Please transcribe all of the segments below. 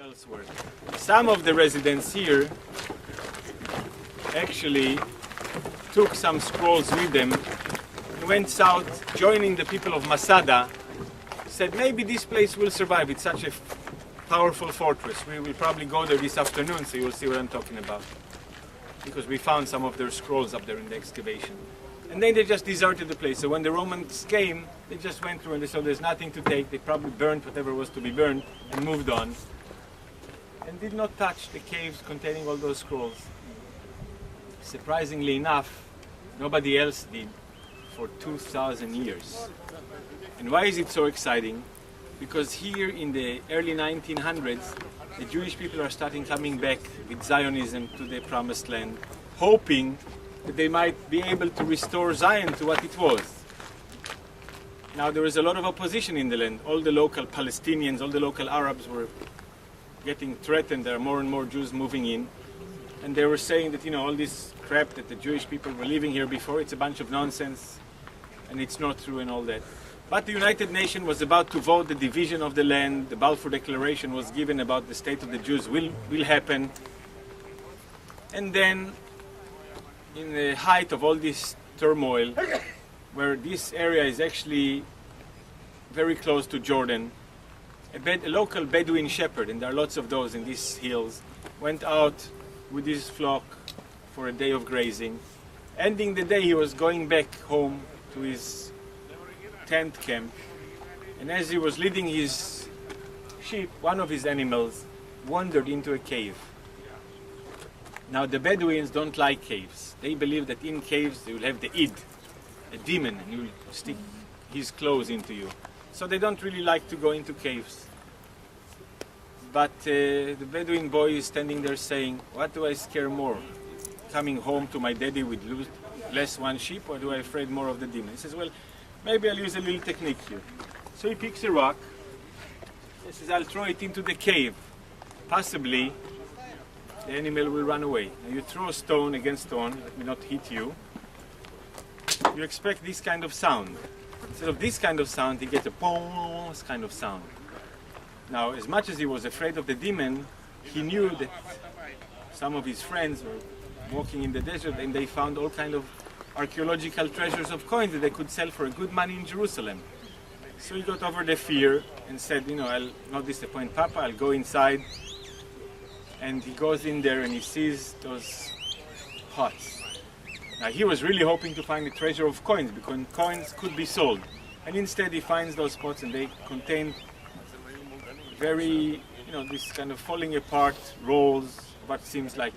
elsewhere. Some of the residents here actually took some scrolls with them and went south, joining the people of Masada, said maybe this place will survive. It's such a powerful fortress. We will probably go there this afternoon, so you'll see what I'm talking about. Because we found some of their scrolls up there in the excavation. And then they just deserted the place. So when the Romans came, they just went through and they saw there's nothing to take. They probably burned whatever was to be burned and moved on. And did not touch the caves containing all those scrolls. Surprisingly enough, nobody else did for 2,000 years. And why is it so exciting? Because here in the early 1900s, the Jewish people are starting coming back with Zionism to the Promised Land, hoping that they might be able to restore Zion to what it was. Now there is a lot of opposition in the land. All the local Palestinians, all the local Arabs were getting threatened. There are more and more Jews moving in. And they were saying that, all this crap that the Jewish people were living here before, it's a bunch of nonsense and it's not true and all that. But the United Nations was about to vote the division of the land. The Balfour Declaration was given about the state of the Jews will happen. And then, in the height of all this turmoil, where this area is actually very close to Jordan, a local Bedouin shepherd, and there are lots of those in these hills, went out with his flock for a day of grazing. Ending the day, he was going back home to his tent camp, and as he was leading his sheep, one of his animals wandered into a cave. Now the Bedouins don't like caves. They believe that in caves they will have the id, a demon, and he will stick his claws into you. So they don't really like to go into caves. But the Bedouin boy is standing there saying, what do I scare more? Coming home to my daddy with less one sheep, or do I afraid more of the demon? He says, well, maybe I'll use a little technique here. So he picks a rock. He says, I'll throw it into the cave. Possibly the animal will run away. Now you throw a stone against stone, it will not hit you. You expect this kind of sound. Instead of this kind of sound, you get a pong kind of sound. Now, as much as he was afraid of the demon, he knew that some of his friends were walking in the desert and they found all kind of archaeological treasures of coins that they could sell for a good money in Jerusalem. So he got over the fear and said, I'll not disappoint Papa, I'll go inside. And he goes in there and he sees those pots. Now he was really hoping to find a treasure of coins, because coins could be sold. And instead he finds those pots and they contain very, this kind of falling apart rolls, what seems like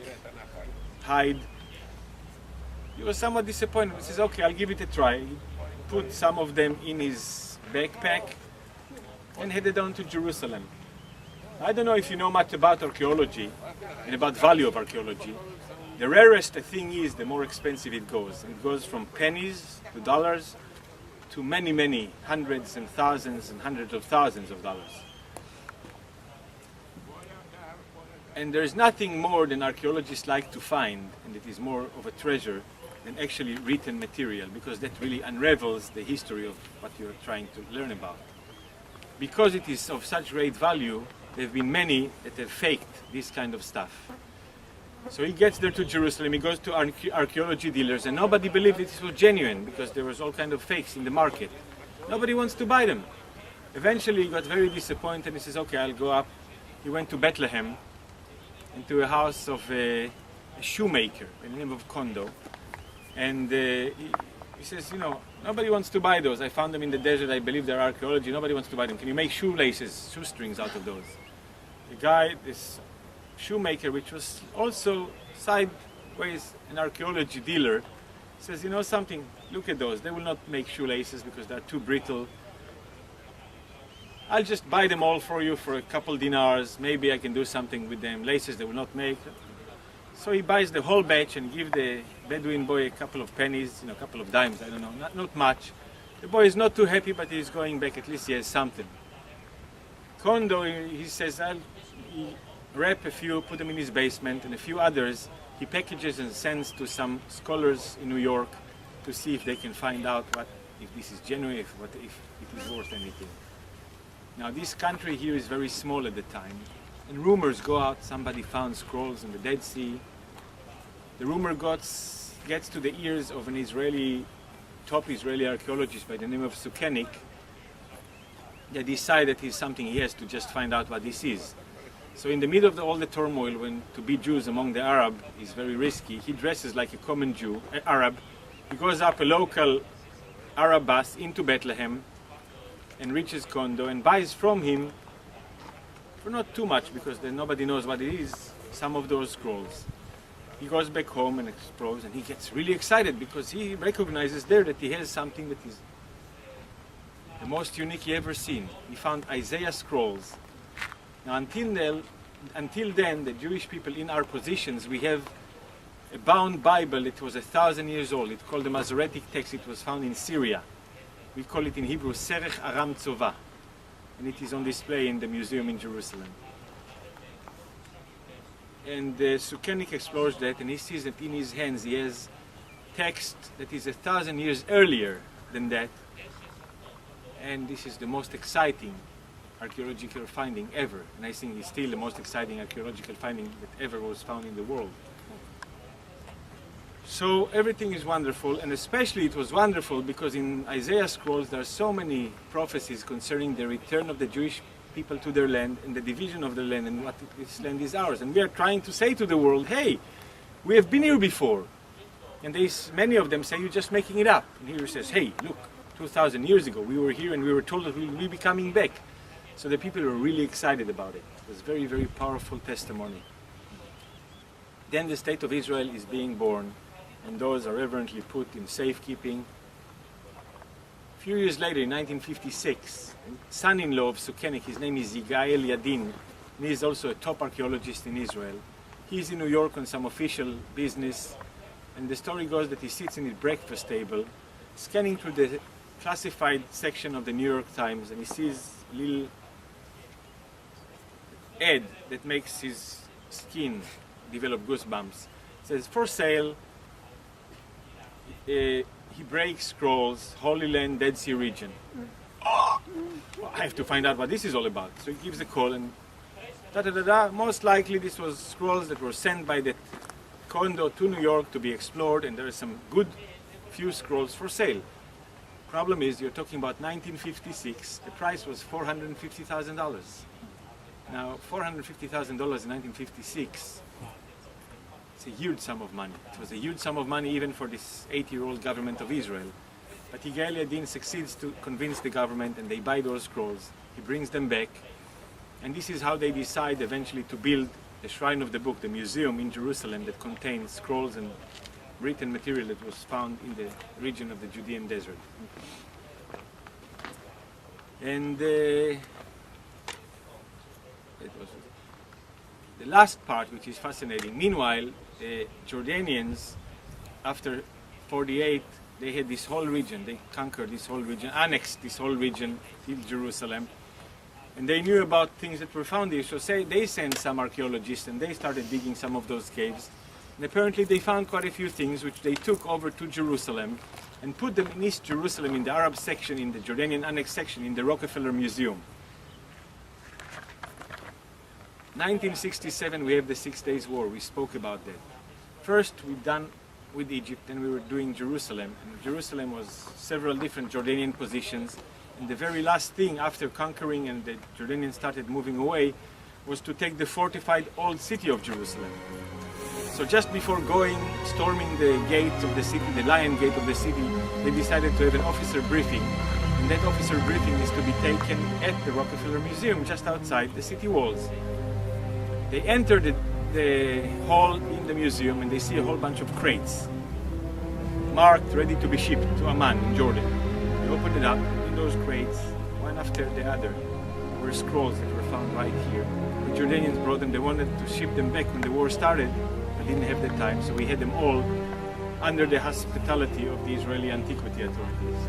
hide. He was somewhat disappointed. He says, okay, I'll give it a try. He put some of them in his backpack and headed on to Jerusalem. I don't know if you know much about archaeology and about value of archaeology. The rarest a thing is, the more expensive it goes. It goes from pennies to dollars to many, many hundreds and thousands and hundreds of thousands of dollars. And there's nothing more than archaeologists like to find, and it is more of a treasure than actually written material, because that really unravels the history of what you're trying to learn about. Because it is of such great value, there have been many that have faked this kind of stuff. So he gets there to Jerusalem, he goes to archaeology dealers, and nobody believed it was genuine, because there was all kind of fakes in the market. Nobody wants to buy them. Eventually he got very disappointed. He says, okay, I'll go up. He went to Bethlehem, into a house of a shoemaker by the name of Kondo. And he says, nobody wants to buy those. I found them in the desert. I believe they're archaeology. Nobody wants to buy them. Can you make shoelaces, shoestrings out of those? The guy, this shoemaker, which was also sideways an archaeology dealer, says, something, look at those. They will not make shoelaces because they're too brittle. I'll just buy them all for you for a couple dinars. Maybe I can do something with them. Laces they will not make. So he buys the whole batch and gives the Bedouin boy a couple of pennies, a couple of dimes, I don't know, not much. The boy is not too happy, but he's going back, at least he has something. Kondo, he says, I'll wrap a few, put them in his basement, and a few others he packages and sends to some scholars in New York to see if they can find out if this is genuine, if it is worth anything. Now this country here is very small at the time, and rumors go out, somebody found scrolls in the Dead Sea. The rumor gets to the ears of an top Israeli archaeologist by the name of Sukenik. They decide that he's something he has to just find out what this is. So in the middle of all the turmoil, when to be Jews among the Arab is very risky, he dresses like a common Jew, Arab. He goes up a local Arab bus into Bethlehem and reaches Kondo and buys from him, for not too much because then nobody knows what it is, some of those scrolls. He goes back home and explores, and he gets really excited because he recognizes there that he has something that is the most unique he ever seen. He found Isaiah scrolls. Now until then, the Jewish people in our positions, we have a bound Bible that was 1,000 years old. It's called the Masoretic text. It was found in Syria. We call it in Hebrew Serech Aram Tzova, and it is on display in the museum in Jerusalem. And Sukenik explores that, and he sees that in his hands he has text that is 1,000 years earlier than that. And this is the most exciting archaeological finding ever. And I think it's still the most exciting archaeological finding that ever was found in the world. So everything is wonderful, and especially it was wonderful because in Isaiah scrolls there are so many prophecies concerning the return of the Jewish people to their land and the division of the land and what this land is ours. And we are trying to say to the world, hey, we have been here before. And many of them say, you're just making it up. And here he says, hey, look, 2,000 years ago we were here and we were told that we will be coming back. So the people were really excited about it. It was very, very powerful testimony. Then the state of Israel is being born, and those are reverently put in safekeeping. A few years later, in 1956, son-in-law of Sukenik, his name is Yigael Yadin, and he is also a top archaeologist in Israel. He's in New York on some official business, and the story goes that he sits in his breakfast table, scanning through the classified section of the New York Times, and he sees a little ad that makes his skin develop goosebumps. It says, for sale, Hebraic scrolls, Holy Land, Dead Sea region. Oh, well, I have to find out what this is all about. So he gives a call and most likely this was scrolls that were sent by the Kondo to New York to be explored, and there are some good few scrolls for sale. Problem is, you're talking about 1956, the price was $450,000. Now, $450,000 in 1956, it's a huge sum of money. It was a huge sum of money even for this 8-year-old government of Israel. But Yigael Yadin succeeds to convince the government, and they buy those scrolls. He brings them back, and this is how they decide eventually to build the Shrine of the Book, the museum in Jerusalem that contains scrolls and written material that was found in the region of the Judean desert. And it was the last part, which is fascinating. Meanwhile, the Jordanians, after 48, they had this whole region. They conquered this whole region, annexed this whole region to Jerusalem. And they knew about things that were found there. So they sent some archaeologists, and they started digging some of those caves. And apparently they found quite a few things which they took over to Jerusalem and put them in East Jerusalem in the Arab section, in the Jordanian annex section, in the Rockefeller Museum. 1967, we have the 6 Days War. We spoke about that. First, we've done with Egypt, and we were doing Jerusalem. And Jerusalem was several different Jordanian positions. And the very last thing after conquering and the Jordanians started moving away was to take the fortified old city of Jerusalem. So just before storming the gates of the city, the Lion Gate of the city, they decided to have an officer briefing. And that officer briefing is to be taken at the Rockefeller Museum, just outside the city walls. They enter the hall in the museum, and they see a whole bunch of crates marked, ready to be shipped to Amman in Jordan. They open it up. In those crates, one after the other, were scrolls that were found right here. The Jordanians brought them. They wanted to ship them back when the war started, but didn't have the time, so we had them all under the hospitality of the Israeli antiquity authorities.